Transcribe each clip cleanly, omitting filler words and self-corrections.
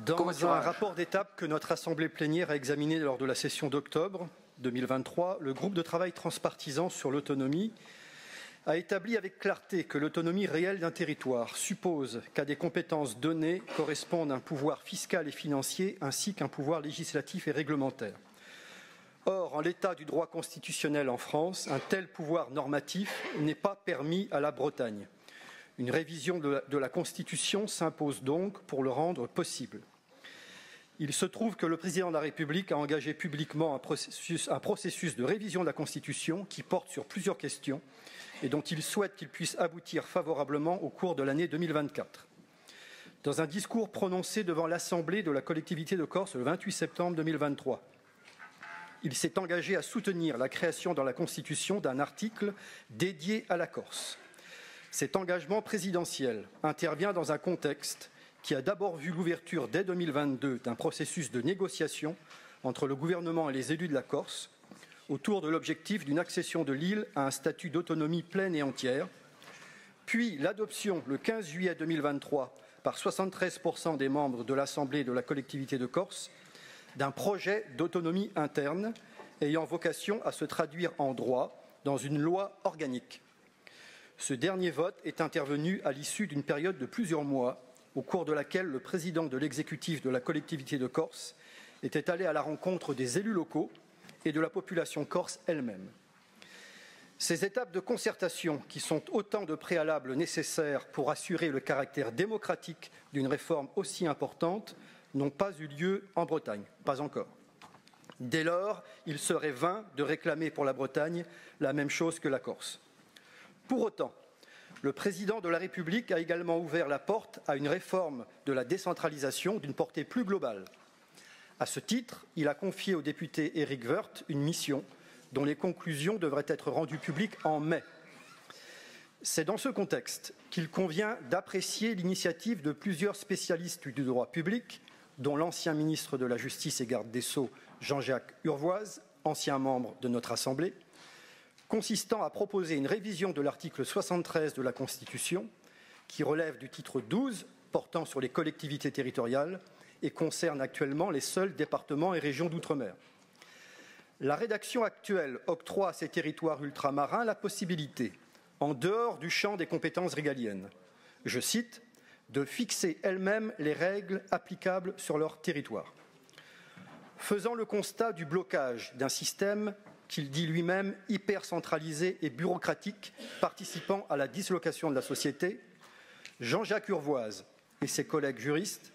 Dans un rapport d'étape que notre Assemblée plénière a examiné lors de la session d'octobre 2023, le groupe de travail transpartisan sur l'autonomie a établi avec clarté que l'autonomie réelle d'un territoire suppose qu'à des compétences données correspondent un pouvoir fiscal et financier ainsi qu'un pouvoir législatif et réglementaire. Or, en l'état du droit constitutionnel en France, un tel pouvoir normatif n'est pas permis à la Bretagne. Une révision de la Constitution s'impose donc pour le rendre possible. Il se trouve que le Président de la République a engagé publiquement un processus de révision de la Constitution qui porte sur plusieurs questions et dont il souhaite qu'il puisse aboutir favorablement au cours de l'année 2024. Dans un discours prononcé devant l'Assemblée de la collectivité de Corse le 28 septembre 2023, il s'est engagé à soutenir la création dans la Constitution d'un article dédié à la Corse. Cet engagement présidentiel intervient dans un contexte qui a d'abord vu l'ouverture dès 2022 d'un processus de négociation entre le gouvernement et les élus de la Corse autour de l'objectif d'une accession de l'île à un statut d'autonomie pleine et entière, puis l'adoption le 15 juillet 2023 par 73% des membres de l'Assemblée de la collectivité de Corse d'un projet d'autonomie interne ayant vocation à se traduire en droit dans une loi organique. Ce dernier vote est intervenu à l'issue d'une période de plusieurs mois au cours de laquelle le président de l'exécutif de la collectivité de Corse était allé à la rencontre des élus locaux et de la population corse elle-même. Ces étapes de concertation, qui sont autant de préalables nécessaires pour assurer le caractère démocratique d'une réforme aussi importante, n'ont pas eu lieu en Bretagne, pas encore. Dès lors, il serait vain de réclamer pour la Bretagne la même chose que la Corse. Pour autant, le président de la République a également ouvert la porte à une réforme de la décentralisation d'une portée plus globale. À ce titre, il a confié au député Éric Woerth une mission dont les conclusions devraient être rendues publiques en mai. C'est dans ce contexte qu'il convient d'apprécier l'initiative de plusieurs spécialistes du droit public, dont l'ancien ministre de la Justice et garde des Sceaux, Jean-Jacques Urvoas, ancien membre de notre Assemblée, consistant à proposer une révision de l'article 73 de la Constitution, qui relève du titre 12 portant sur les collectivités territoriales et concerne actuellement les seuls départements et régions d'outre-mer. La rédaction actuelle octroie à ces territoires ultramarins la possibilité, en dehors du champ des compétences régaliennes, je cite, de fixer elles-mêmes les règles applicables sur leur territoire. Faisant le constat du blocage d'un système qu'il dit lui-même hyper centralisé et bureaucratique, participant à la dislocation de la société, Jean-Jacques Urvoas et ses collègues juristes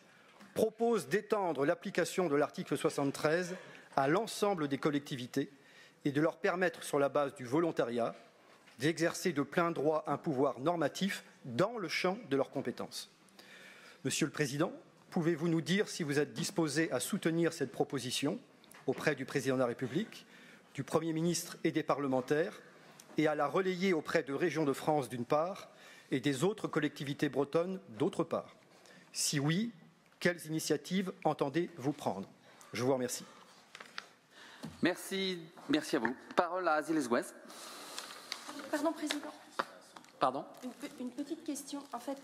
proposent d'étendre l'application de l'article 73 à l'ensemble des collectivités et de leur permettre, sur la base du volontariat, d'exercer de plein droit un pouvoir normatif dans le champ de leurs compétences. Monsieur le Président, pouvez-vous nous dire si vous êtes disposé à soutenir cette proposition auprès du Président de la République, du Premier ministre et des parlementaires, et à la relayer auprès de Régions de France d'une part et des autres collectivités bretonnes d'autre part? Si oui, quelles initiatives entendez-vous prendre? Je vous remercie. Merci à vous. Parole à Aziles Gouez. Pardon, Président. Pardon? Une petite question. En fait,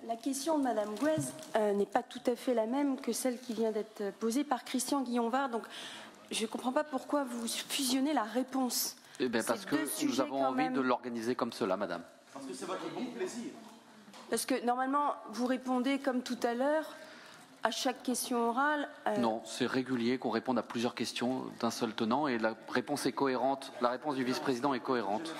la question de Madame Gouez n'est pas tout à fait la même que celle qui vient d'être posée par Christian Guillon-Var. Donc, je ne comprends pas pourquoi vous fusionnez la réponse. Eh bien, parce que nous avons envie de l'organiser comme cela, Madame. Parce que c'est votre bon plaisir. Parce que normalement, vous répondez comme tout à l'heure à chaque question orale. Non, c'est régulier qu'on réponde à plusieurs questions d'un seul tenant et la réponse est cohérente. La réponse du vice-président est cohérente.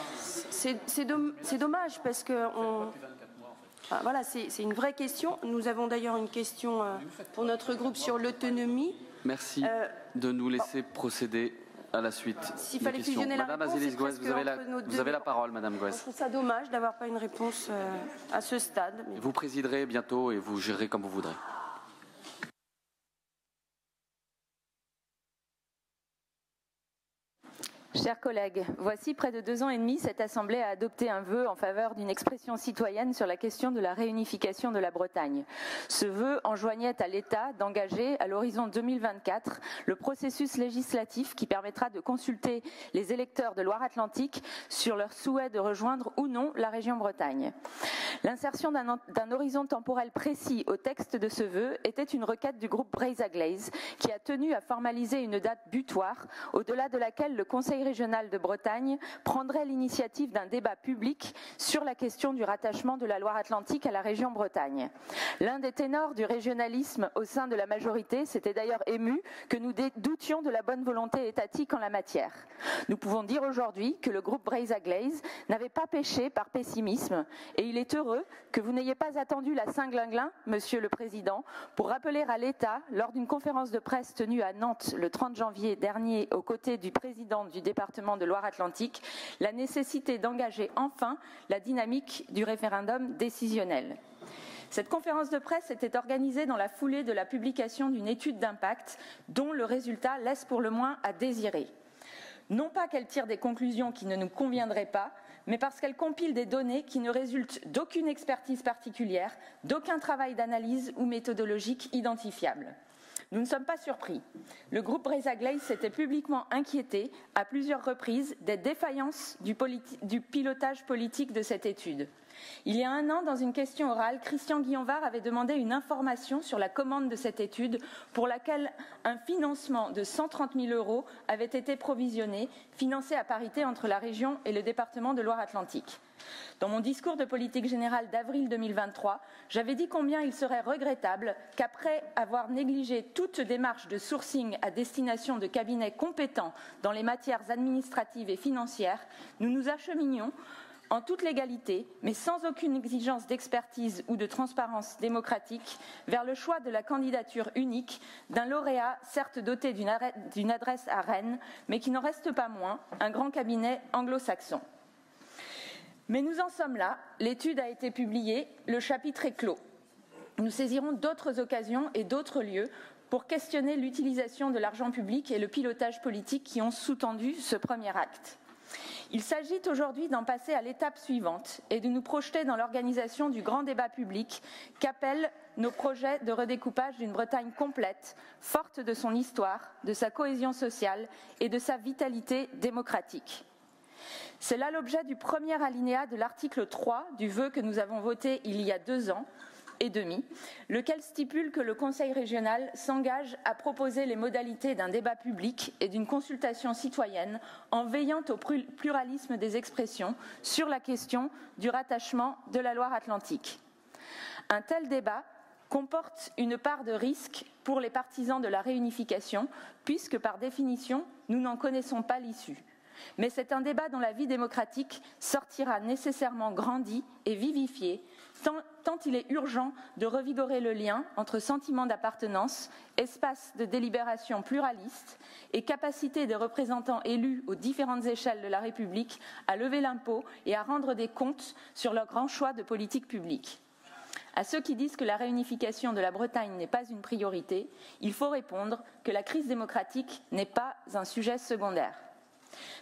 C'est dommage parce que enfin, voilà, c'est une vraie question. Nous avons d'ailleurs une question pour notre groupe sur l'autonomie. Merci de nous laisser procéder à la suite. S'il fallait fusionner la Madame réponse, Aziles Gouez, vous avez la parole, Madame Gouez. Je trouve ça dommage d'avoir pas une réponse à ce stade. Mais... Vous présiderez bientôt et vous gérerez comme vous voudrez. Chers collègues, voici près de 2 ans et demi, cette Assemblée a adopté un vœu en faveur d'une expression citoyenne sur la question de la réunification de la Bretagne. Ce vœu enjoignait à l'État d'engager à l'horizon 2024 le processus législatif qui permettra de consulter les électeurs de Loire-Atlantique sur leur souhait de rejoindre ou non la région Bretagne. L'insertion d'un horizon temporel précis au texte de ce vœu était une requête du groupe Braze-Aglaise qui a tenu à formaliser une date butoir au-delà de laquelle le Conseil régional de Bretagne prendrait l'initiative d'un débat public sur la question du rattachement de la Loire-Atlantique à la région Bretagne. L'un des ténors du régionalisme au sein de la majorité s'était d'ailleurs ému que nous doutions de la bonne volonté étatique en la matière. Nous pouvons dire aujourd'hui que le groupe Braze-Aglaise n'avait pas péché par pessimisme et il est heureux que vous n'ayez pas attendu la Saint-Glinglin, Monsieur le Président, pour rappeler à l'État, lors d'une conférence de presse tenue à Nantes le 30 janvier dernier aux côtés du président du département de Loire-Atlantique, la nécessité d'engager enfin la dynamique du référendum décisionnel. Cette conférence de presse était organisée dans la foulée de la publication d'une étude d'impact dont le résultat laisse pour le moins à désirer. Non pas qu'elle tire des conclusions qui ne nous conviendraient pas, mais parce qu'elle compile des données qui ne résultent d'aucune expertise particulière, d'aucun travail d'analyse ou méthodologique identifiable. Nous ne sommes pas surpris. Le groupe Braze-Aglaise s'était publiquement inquiété à plusieurs reprises des défaillances du pilotage politique de cette étude. Il y a 1 an, dans une question orale, Christian Guillonvard avait demandé une information sur la commande de cette étude pour laquelle un financement de 130 000 € avait été provisionné, financé à parité entre la région et le département de Loire-Atlantique. Dans mon discours de politique générale d'avril 2023, j'avais dit combien il serait regrettable qu'après avoir négligé toute démarche de sourcing à destination de cabinets compétents dans les matières administratives et financières, nous nous acheminions en toute légalité, mais sans aucune exigence d'expertise ou de transparence démocratique, vers le choix de la candidature unique d'un lauréat certes doté d'une adresse à Rennes, mais qui n'en reste pas moins un grand cabinet anglo-saxon. Mais nous en sommes là, l'étude a été publiée, le chapitre est clos. Nous saisirons d'autres occasions et d'autres lieux pour questionner l'utilisation de l'argent public et le pilotage politique qui ont sous-tendu ce premier acte. Il s'agit aujourd'hui d'en passer à l'étape suivante et de nous projeter dans l'organisation du grand débat public qu'appellent nos projets de redécoupage d'une Bretagne complète, forte de son histoire, de sa cohésion sociale et de sa vitalité démocratique. C'est là l'objet du premier alinéa de l'article 3 du vœu que nous avons voté il y a 2 ans et demi, lequel stipule que le Conseil régional s'engage à proposer les modalités d'un débat public et d'une consultation citoyenne en veillant au pluralisme des expressions sur la question du rattachement de la Loire-Atlantique. Un tel débat comporte une part de risque pour les partisans de la réunification, puisque par définition, nous n'en connaissons pas l'issue. Mais c'est un débat dont la vie démocratique sortira nécessairement grandi et vivifié, tant il est urgent de revigorer le lien entre sentiment d'appartenance, espace de délibération pluraliste et capacité des représentants élus aux différentes échelles de la République à lever l'impôt et à rendre des comptes sur leurs grands choix de politique publique. À ceux qui disent que la réunification de la Bretagne n'est pas une priorité, il faut répondre que la crise démocratique n'est pas un sujet secondaire.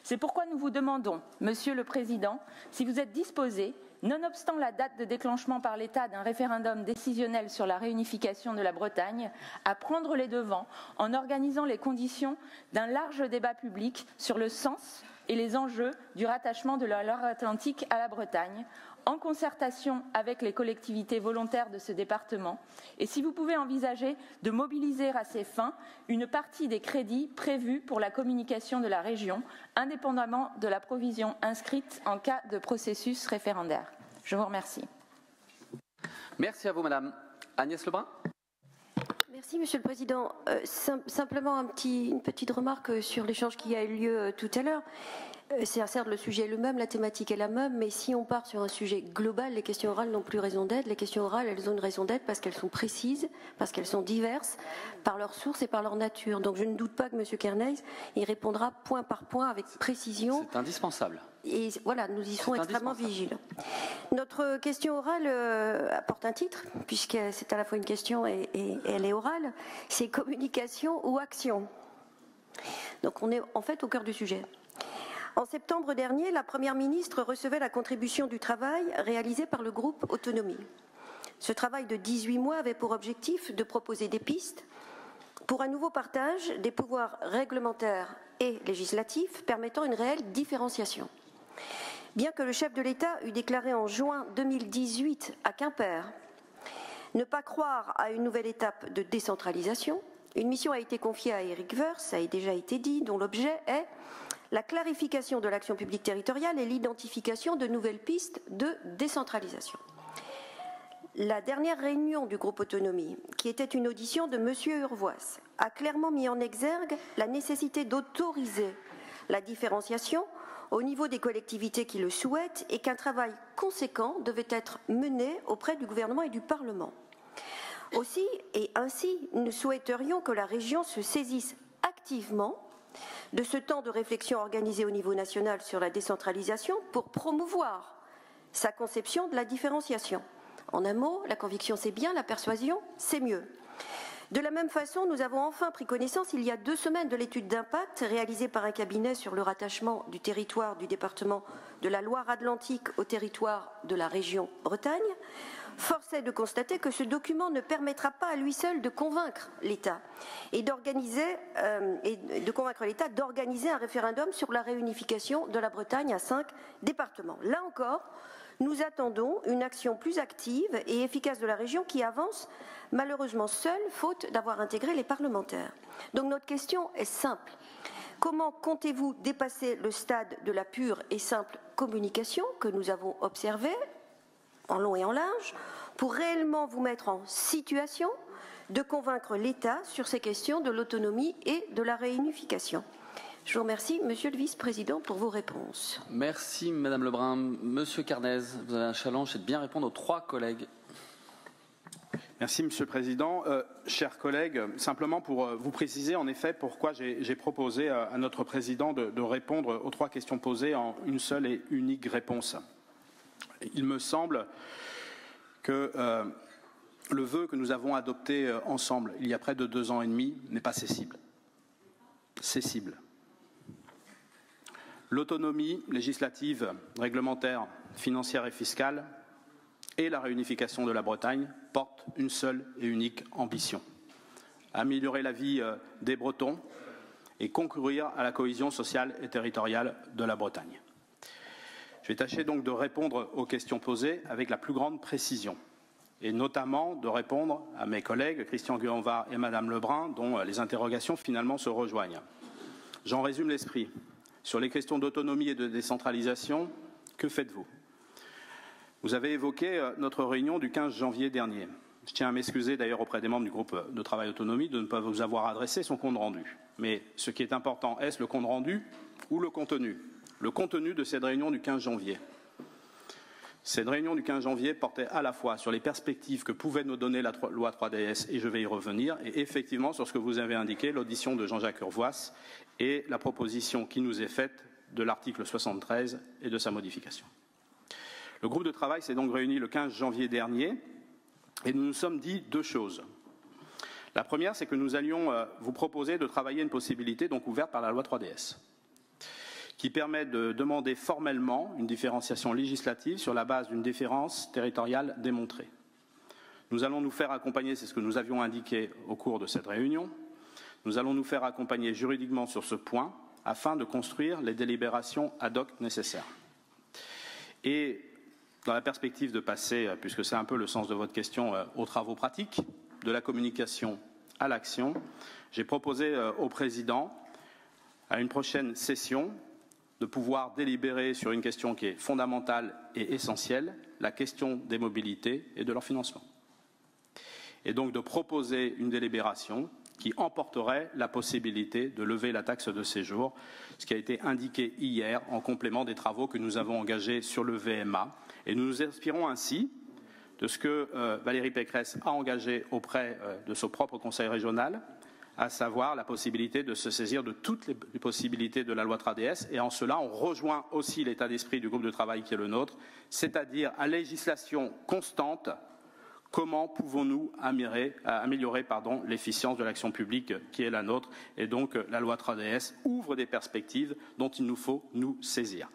C'est pourquoi nous vous demandons, Monsieur le Président, si vous êtes disposé, nonobstant la date de déclenchement par l'État d'un référendum décisionnel sur la réunification de la Bretagne, à prendre les devants en organisant les conditions d'un large débat public sur le sens et les enjeux du rattachement de la Loire-Atlantique à la Bretagne, en concertation avec les collectivités volontaires de ce département, et si vous pouvez envisager de mobiliser à ces fins une partie des crédits prévus pour la communication de la région, indépendamment de la provision inscrite en cas de processus référendaire. Je vous remercie. Merci à vous, Madame. Agnès Lebrun. Merci, Monsieur le Président. Simplement une petite remarque sur l'échange qui a eu lieu tout à l'heure. C'est certes le sujet est le même, la thématique est la même, mais si on part sur un sujet global, les questions orales n'ont plus raison d'être. Les questions orales, elles ont une raison d'être parce qu'elles sont précises, parce qu'elles sont diverses, par leur source et par leur nature. Donc je ne doute pas que M. Kearney y répondra point par point avec précision. C'est indispensable. Et voilà, nous y serons extrêmement vigilants. Notre question orale apporte un titre, puisque c'est à la fois une question et elle est orale. C'est communication ou action. Donc on est en fait au cœur du sujet. En septembre dernier, la Première ministre recevait la contribution du travail réalisé par le groupe Autonomie. Ce travail de 18 mois avait pour objectif de proposer des pistes pour un nouveau partage des pouvoirs réglementaires et législatifs permettant une réelle différenciation. Bien que le chef de l'État eût déclaré en juin 2018 à Quimper ne pas croire à une nouvelle étape de décentralisation, une mission a été confiée à Éric Woerth, ça a déjà été dit, dont l'objet est la clarification de l'action publique territoriale et l'identification de nouvelles pistes de décentralisation. La dernière réunion du groupe Autonomie, qui était une audition de M. Urvoas, a clairement mis en exergue la nécessité d'autoriser la différenciation au niveau des collectivités qui le souhaitent et qu'un travail conséquent devait être mené auprès du gouvernement et du Parlement. Aussi, et ainsi, nous souhaiterions que la région se saisisse activement de ce temps de réflexion organisé au niveau national sur la décentralisation pour promouvoir sa conception de la différenciation. En un mot, la conviction c'est bien, la persuasion c'est mieux. De la même façon, nous avons enfin pris connaissance il y a 2 semaines de l'étude d'impact réalisée par un cabinet sur le rattachement du territoire du département de la Loire-Atlantique au territoire de la région Bretagne. Force est de constater que ce document ne permettra pas à lui seul de convaincre l'État et d'organiser un référendum sur la réunification de la Bretagne à 5 départements. Là encore, nous attendons une action plus active et efficace de la région qui avance malheureusement seule, faute d'avoir intégré les parlementaires. Donc notre question est simple. Comment comptez-vous dépasser le stade de la pure et simple communication que nous avons observée en long et en large pour réellement vous mettre en situation de convaincre l'État sur ces questions de l'autonomie et de la réunification? Je vous remercie, Monsieur le Vice-président, pour vos réponses. Merci, Madame Lebrun. Monsieur Carnez, vous avez un challenge, c'est de bien répondre aux 3 collègues. Merci, Monsieur le Président. Chers collègues, simplement pour vous préciser en effet pourquoi j'ai proposé à notre Président de répondre aux 3 questions posées en une seule et unique réponse. Il me semble que le vœu que nous avons adopté ensemble il y a près de 2 ans et demi n'est pas cessible. Cessible. L'autonomie législative, réglementaire, financière et fiscale et la réunification de la Bretagne portent une seule et unique ambition: améliorer la vie des Bretons et concourir à la cohésion sociale et territoriale de la Bretagne. Je vais tâcher donc de répondre aux questions posées avec la plus grande précision, et notamment de répondre à mes collègues Christian Guyenvar et Madame Lebrun, dont les interrogations finalement se rejoignent. J'en résume l'esprit. Sur les questions d'autonomie et de décentralisation, que faites-vous? Vous avez évoqué notre réunion du 15 janvier dernier. Je tiens à m'excuser d'ailleurs auprès des membres du groupe de travail autonomie de ne pas vous avoir adressé son compte rendu. Mais ce qui est important, est-ce le compte rendu ou le contenu? Le contenu de cette réunion du 15 janvier. Cette réunion du 15 janvier portait à la fois sur les perspectives que pouvait nous donner la loi 3DS, et je vais y revenir, et effectivement sur ce que vous avez indiqué, l'audition de Jean-Jacques Urvoas et la proposition qui nous est faite de l'article 73 et de sa modification. Le groupe de travail s'est donc réuni le 15 janvier dernier et nous nous sommes dit 2 choses. La première, c'est que nous allions vous proposer de travailler une possibilité donc ouverte par la loi 3DS qui permet de demander formellement une différenciation législative sur la base d'une différence territoriale démontrée. Nous allons nous faire accompagner, c'est ce que nous avions indiqué au cours de cette réunion, nous allons nous faire accompagner juridiquement sur ce point afin de construire les délibérations ad hoc nécessaires. Et dans la perspective de passer, puisque c'est un peu le sens de votre question, aux travaux pratiques, de la communication à l'action, j'ai proposé au Président, à une prochaine session, de pouvoir délibérer sur une question qui est fondamentale et essentielle, la question des mobilités et de leur financement. Et donc de proposer une délibération qui emporterait la possibilité de lever la taxe de séjour, ce qui a été indiqué hier en complément des travaux que nous avons engagés sur le VMA. Et nous nous inspirons ainsi de ce que Valérie Pécresse a engagé auprès de son propre conseil régional, à savoir la possibilité de se saisir de toutes les possibilités de la loi 3DS. Et en cela, on rejoint aussi l'état d'esprit du groupe de travail qui est le nôtre, c'est-à-dire à législation constante, Comment pouvons-nous améliorer l'efficience de l'action publique qui est la nôtre? Et donc la loi 3DS ouvre des perspectives dont il nous faut nous saisir.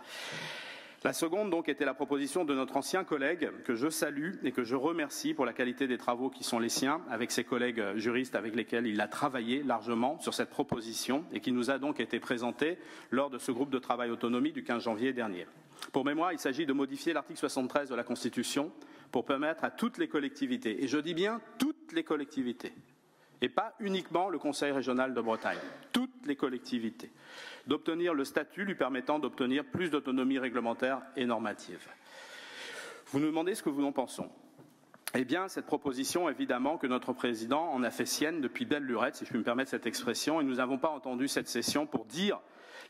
La seconde donc était la proposition de notre ancien collègue que je salue et que je remercie pour la qualité des travaux qui sont les siens avec ses collègues juristes avec lesquels il a travaillé largement sur cette proposition et qui nous a donc été présentée lors de ce groupe de travail autonomie du 15 janvier dernier. Pour mémoire, il s'agit de modifier l'article 73 de la Constitution pour permettre à toutes les collectivités, et je dis bien toutes les collectivités, et pas uniquement le Conseil régional de Bretagne, toutes les collectivités, d'obtenir le statut lui permettant d'obtenir plus d'autonomie réglementaire et normative. Vous nous demandez ce que nous en pensons. Eh bien, cette proposition, évidemment, que notre président en a fait sienne depuis belle lurette, si je puis me permettre cette expression, et nous n'avons pas entendu cette session pour dire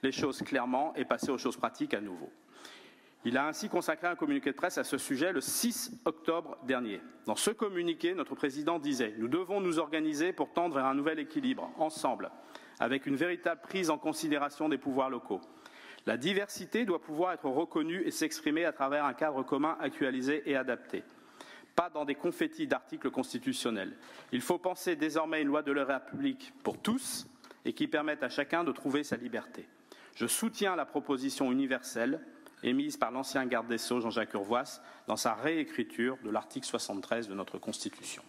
les choses clairement et passer aux choses pratiques à nouveau. Il a ainsi consacré un communiqué de presse à ce sujet le 6 octobre dernier. Dans ce communiqué, notre président disait « Nous devons nous organiser pour tendre vers un nouvel équilibre, ensemble, avec une véritable prise en considération des pouvoirs locaux. La diversité doit pouvoir être reconnue et s'exprimer à travers un cadre commun actualisé et adapté. Pas dans des confettis d'articles constitutionnels. Il faut penser désormais une loi de la République pour tous et qui permette à chacun de trouver sa liberté. Je soutiens la proposition universelle émise par l'ancien garde des Sceaux, Jean-Jacques Urvoas, dans sa réécriture de l'article 73 de notre Constitution.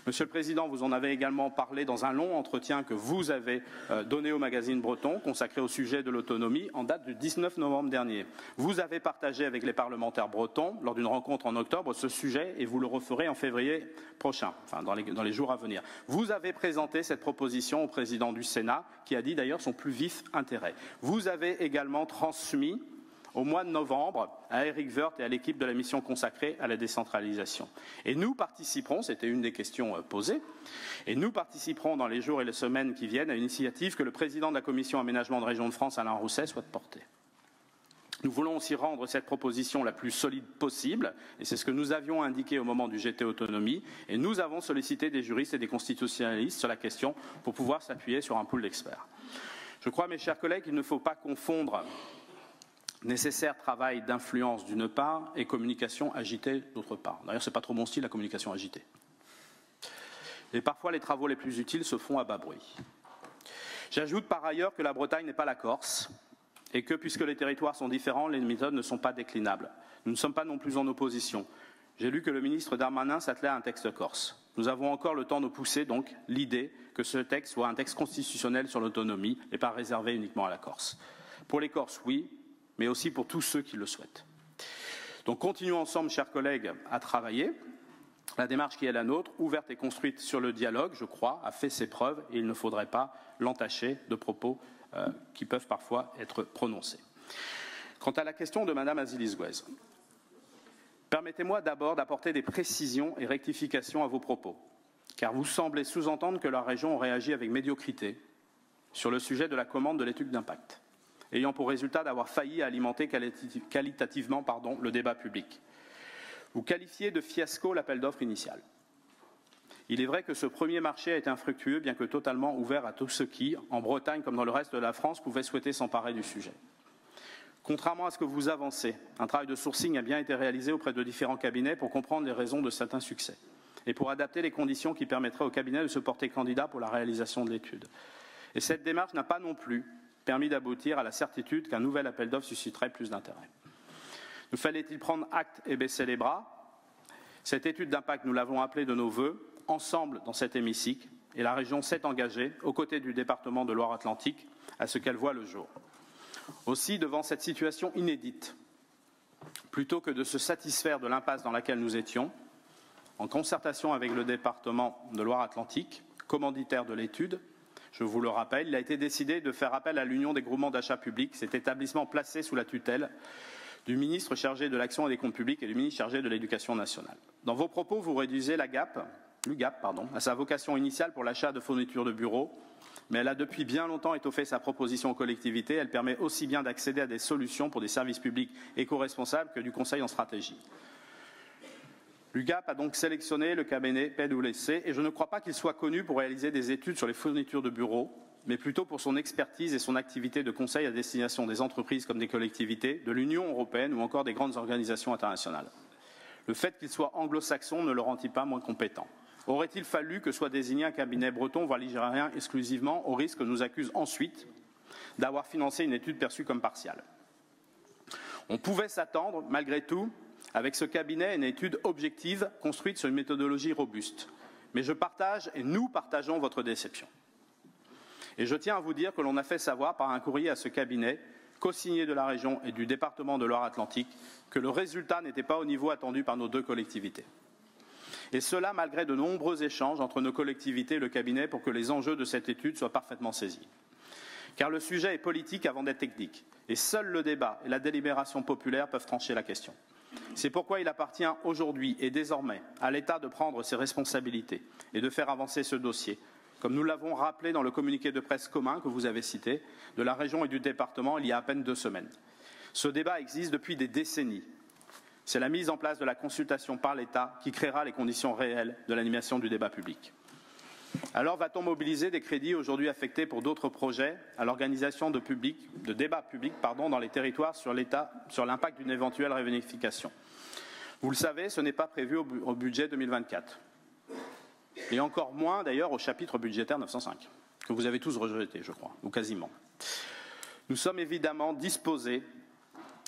Monsieur le Président, vous en avez également parlé dans un long entretien que vous avez donné au magazine Breton, consacré au sujet de l'autonomie, en date du 19 novembre dernier. Vous avez partagé avec les parlementaires bretons, lors d'une rencontre en octobre, ce sujet, et vous le referez en février prochain, enfin dans les jours à venir. Vous avez présenté cette proposition au président du Sénat, qui a dit d'ailleurs son plus vif intérêt. Vous avez également transmis au mois de novembre à Éric Woerth et à l'équipe de la mission consacrée à la décentralisation. Et nous participerons, c'était une des questions posées, et nous participerons dans les jours et les semaines qui viennent à une initiative que le président de la Commission aménagement de Région de France, Alain Rousset, souhaite porter. Nous voulons aussi rendre cette proposition la plus solide possible, et c'est ce que nous avions indiqué au moment du GT Autonomie, et nous avons sollicité des juristes et des constitutionnalistes sur la question pour pouvoir s'appuyer sur un pool d'experts. Je crois, mes chers collègues, qu'il ne faut pas confondre nécessaire travail d'influence d'une part et communication agitée d'autre part. D'ailleurs, ce n'est pas trop mon style, la communication agitée. Et parfois, les travaux les plus utiles se font à bas bruit. J'ajoute par ailleurs que la Bretagne n'est pas la Corse et que, puisque les territoires sont différents, les méthodes ne sont pas déclinables. Nous ne sommes pas non plus en opposition. J'ai lu que le ministre Darmanin s'attelait à un texte corse. Nous avons encore le temps de pousser donc l'idée que ce texte soit un texte constitutionnel sur l'autonomie et pas réservé uniquement à la Corse. Pour les Corses, oui, mais aussi pour tous ceux qui le souhaitent. Donc continuons ensemble, chers collègues, à travailler. La démarche qui est la nôtre, ouverte et construite sur le dialogue, je crois, a fait ses preuves et il ne faudrait pas l'entacher de propos qui peuvent parfois être prononcés. Quant à la question de Mme Azilizouez, permettez-moi d'abord d'apporter des précisions et rectifications à vos propos, car vous semblez sous-entendre que la région réagit avec médiocrité sur le sujet de la commande de l'étude d'impact, ayant pour résultat d'avoir failli alimenter qualitativement le débat public. Vous qualifiez de fiasco l'appel d'offres initial. Il est vrai que ce premier marché a été infructueux, bien que totalement ouvert à tous ceux qui, en Bretagne comme dans le reste de la France, pouvaient souhaiter s'emparer du sujet. Contrairement à ce que vous avancez, un travail de sourcing a bien été réalisé auprès de différents cabinets pour comprendre les raisons de certains succès et pour adapter les conditions qui permettraient aux cabinets de se porter candidat pour la réalisation de l'étude. Et cette démarche n'a pas non plus permis d'aboutir à la certitude qu'un nouvel appel d'offres susciterait plus d'intérêt. Nous fallait-il prendre acte et baisser les bras? Cette étude d'impact, nous l'avons appelée de nos vœux, ensemble dans cet hémicycle, et la région s'est engagée, aux côtés du département de Loire-Atlantique, à ce qu'elle voie le jour. Aussi, devant cette situation inédite, plutôt que de se satisfaire de l'impasse dans laquelle nous étions, en concertation avec le département de Loire-Atlantique, commanditaire de l'étude, je vous le rappelle, il a été décidé de faire appel à l'Union des groupements d'achat publics, cet établissement placé sous la tutelle du ministre chargé de l'action et des comptes publics et du ministre chargé de l'Éducation nationale. Dans vos propos, vous réduisez l'UGAP à sa vocation initiale pour l'achat de fournitures de bureaux, mais elle a depuis bien longtemps étoffé sa proposition aux collectivités. Elle permet aussi bien d'accéder à des solutions pour des services publics éco-responsables que du conseil en stratégie. L'UGAP a donc sélectionné le cabinet PwC et je ne crois pas qu'il soit connu pour réaliser des études sur les fournitures de bureaux, mais plutôt pour son expertise et son activité de conseil à destination des entreprises comme des collectivités, de l'Union européenne ou encore des grandes organisations internationales. Le fait qu'il soit anglo-saxon ne le rend-il pas moins compétent? Aurait-il fallu que soit désigné un cabinet breton, voire ligérien exclusivement, au risque que nous accuse ensuite d'avoir financé une étude perçue comme partiale? On pouvait s'attendre, malgré tout, avec ce cabinet, à une étude objective construite sur une méthodologie robuste. Mais je partage, et nous partageons votre déception. Et je tiens à vous dire que l'on a fait savoir par un courrier à ce cabinet, co-signé de la région et du département de Loire-Atlantique, que le résultat n'était pas au niveau attendu par nos deux collectivités. Et cela malgré de nombreux échanges entre nos collectivités et le cabinet pour que les enjeux de cette étude soient parfaitement saisis. Car le sujet est politique avant d'être technique, et seul le débat et la délibération populaire peuvent trancher la question. C'est pourquoi il appartient aujourd'hui et désormais à l'État de prendre ses responsabilités et de faire avancer ce dossier, comme nous l'avons rappelé dans le communiqué de presse commun que vous avez cité, de la région et du département il y a à peine 2 semaines. Ce débat existe depuis des décennies. C'est la mise en place de la consultation par l'État qui créera les conditions réelles de l'animation du débat public. Alors va-t-on mobiliser des crédits aujourd'hui affectés pour d'autres projets à l'organisation de débats publics dans les territoires sur l'impact d'une éventuelle réunification? Vous le savez, ce n'est pas prévu au budget 2024. Et encore moins d'ailleurs au chapitre budgétaire 905, que vous avez tous rejeté, je crois, ou quasiment. Nous sommes évidemment disposés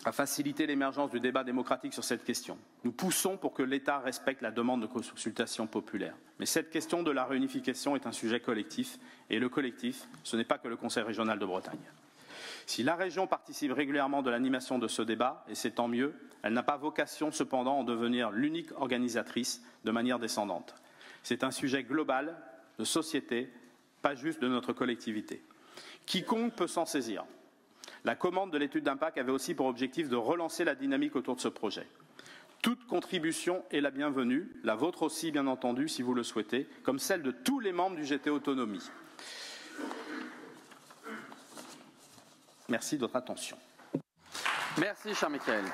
à faciliter l'émergence du débat démocratique sur cette question. Nous poussons pour que l'État respecte la demande de consultation populaire. Mais cette question de la réunification est un sujet collectif, et le collectif, ce n'est pas que le Conseil régional de Bretagne. Si la région participe régulièrement de l'animation de ce débat, et c'est tant mieux, elle n'a pas vocation cependant à en devenir l'unique organisatrice de manière descendante. C'est un sujet global, de société, pas juste de notre collectivité. Quiconque peut s'en saisir. La commande de l'étude d'impact avait aussi pour objectif de relancer la dynamique autour de ce projet. Toute contribution est la bienvenue, la vôtre aussi bien entendu si vous le souhaitez, comme celle de tous les membres du GT Autonomie. Merci de votre attention. Merci, cher Michael.